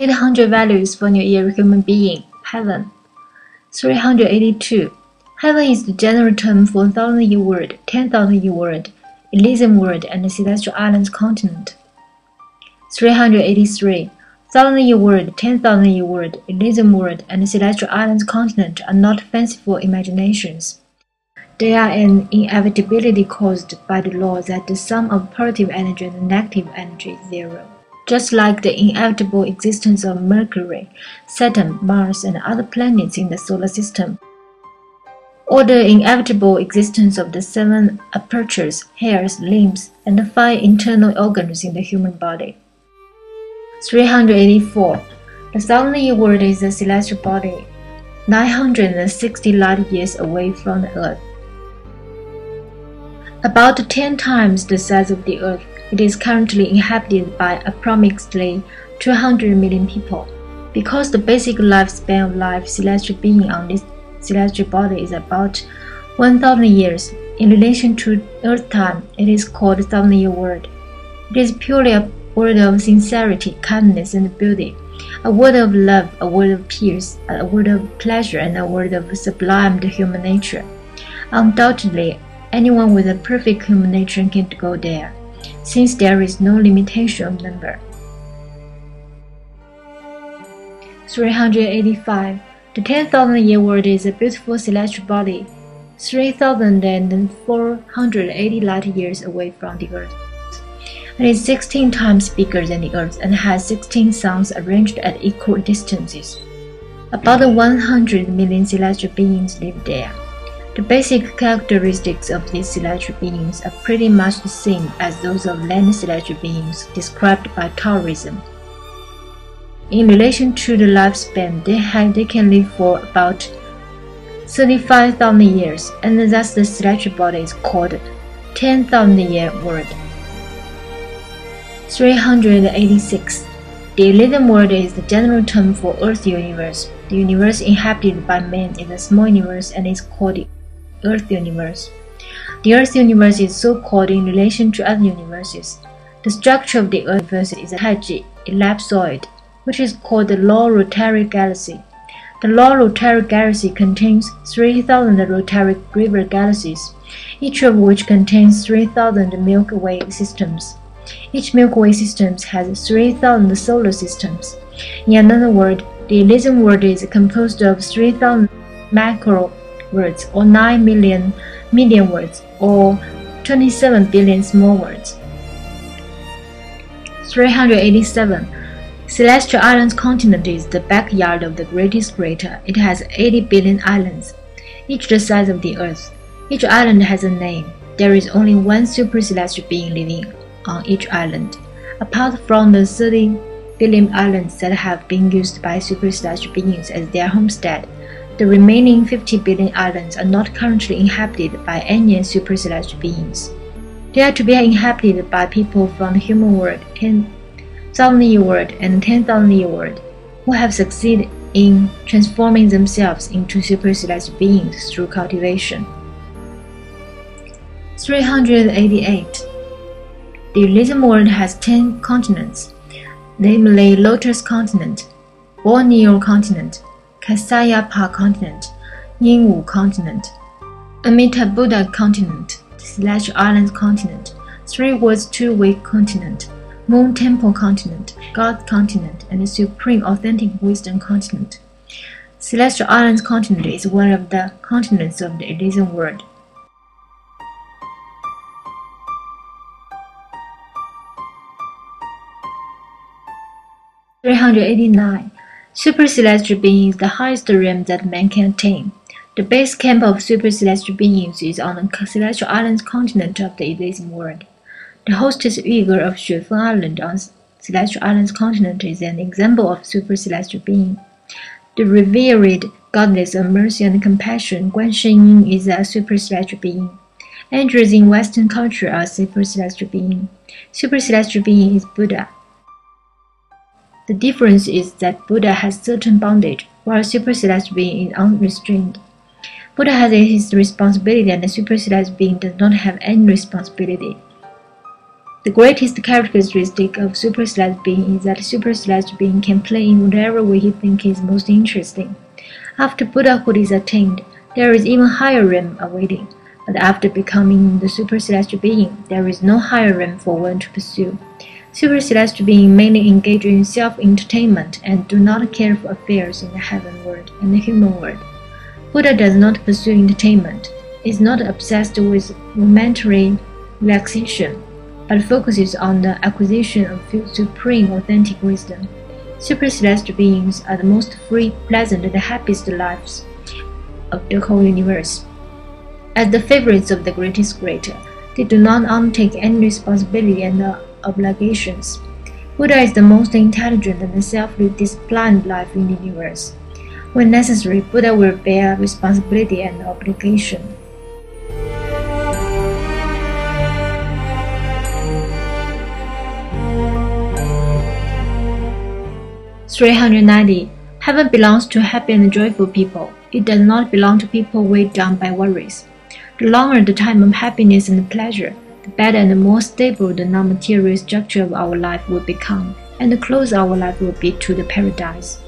800 values for New Year human being, heaven. 382. Heaven is the general term for 1,000-year world, 10,000-year world, Elysium World, and the Celestial Islands continent. 383. 1,000-year world, 10,000-year world, Elysium World, and the Celestial Islands continent are not fanciful imaginations. They are an inevitability caused by the law that the sum of positive energy and negative energy is zero. Just like the inevitable existence of Mercury, Saturn, Mars, and other planets in the solar system, or the inevitable existence of the 7 apertures, hairs, limbs, and the 5 internal organs in the human body. 384. The 1,000-year world is a celestial body, 960 light years away from the Earth. About 10 times the size of the Earth, it is currently inhabited by approximately 200 million people. Because the basic lifespan of life celestial being on this celestial body is about 1,000 years, in relation to Earth time, it is called 1,000-year world. It is purely a word of sincerity, kindness, and beauty, a word of love, a word of peace, a word of pleasure, and a word of sublimed human nature. Undoubtedly, anyone with a perfect human nature can go there, since there is no limitation of number. 385. The 10,000-year world is a beautiful celestial body, 3,480 light years away from the Earth. It is 16 times bigger than the Earth and has 16 suns arranged at equal distances. About 100 million celestial beings live there. The basic characteristics of these celestial beings are pretty much the same as those of land celestial beings described by Taoism. In relation to the lifespan, they can live for about 35,000 years, and thus the celestial body is called 10,000-year world. 386. The Elysium World is the general term for Earth universe. The universe inhabited by man is a small universe and is called the Earth universe. The Earth universe is so called in relation to other universes. The structure of the Earth universe is a Taiji ellipsoid, which is called the Law Rotary Galaxy. The Law Rotary Galaxy contains 3,000 rotary river galaxies, each of which contains 3,000 Milky Way systems. Each Milky Way system has 3,000 solar systems. In another word, the Elysium World is composed of 3,000 macro worlds, or 9 million medium worlds, or 27 billion small worlds. 387. Celestial Islands continent is the backyard of the greatest crater. It has 80 billion islands, each the size of the Earth. Each island has a name. There is only one super celestial being living on each island. Apart from the 30 billion islands that have been used by super celestial beings as their homestead, the remaining 50 billion islands are not currently inhabited by any super celestial beings. They are to be inhabited by people from the human world, 10,000-year world, and 10,000-year world, who have succeeded in transforming themselves into super celestial beings through cultivation. 388. The Elysium World has 10 continents, namely Lotus Continent, Borneo Continent, Kasayapa Continent, Yingwu Continent, Amita Buddha Continent, Celestial Islands Continent, Three Worlds Two-Way Continent, Moon Temple Continent, God Continent, and the Supreme Authentic Wisdom Continent. Celestial Islands Continent is one of the continents of the Elysium World. 389. Super celestial being is the highest realm that man can attain. The base camp of super celestial beings is on the Celestial Islands continent of the Elysium World. The hostess Uyghur of Xuefeng Island on Celestial Islands continent is an example of super celestial being. The revered goddess of mercy and compassion, Guan Shenyin, is a super celestial being. Angels in Western culture are super celestial being. Super celestial being is Buddha. The difference is that Buddha has certain bondage, while super celestial being is unrestrained. Buddha has his responsibility and the super celestial being does not have any responsibility. The greatest characteristic of super-celestial being is that super-celestial being can play in whatever way he thinks is most interesting. After Buddhahood is attained, there is even higher realm awaiting, but after becoming the super-celestial being, there is no higher realm for one to pursue. Super-celestial beings mainly engage in self-entertainment and do not care for affairs in the heaven world and the human world. Buddha does not pursue entertainment, is not obsessed with momentary relaxation, but focuses on the acquisition of supreme authentic wisdom. Super-celestial beings are the most free, pleasant, and happiest lives of the whole universe. As the favorites of the greatest greater, they do not undertake any responsibility and obligations. Buddha is the most intelligent and self-disciplined life in the universe. When necessary, Buddha will bear responsibility and obligation. 390. Heaven belongs to happy and joyful people. It does not belong to people weighed down by worries. The longer the time of happiness and pleasure, the better and more stable the non-material structure of our life will become, and the closer our life will be to the paradise.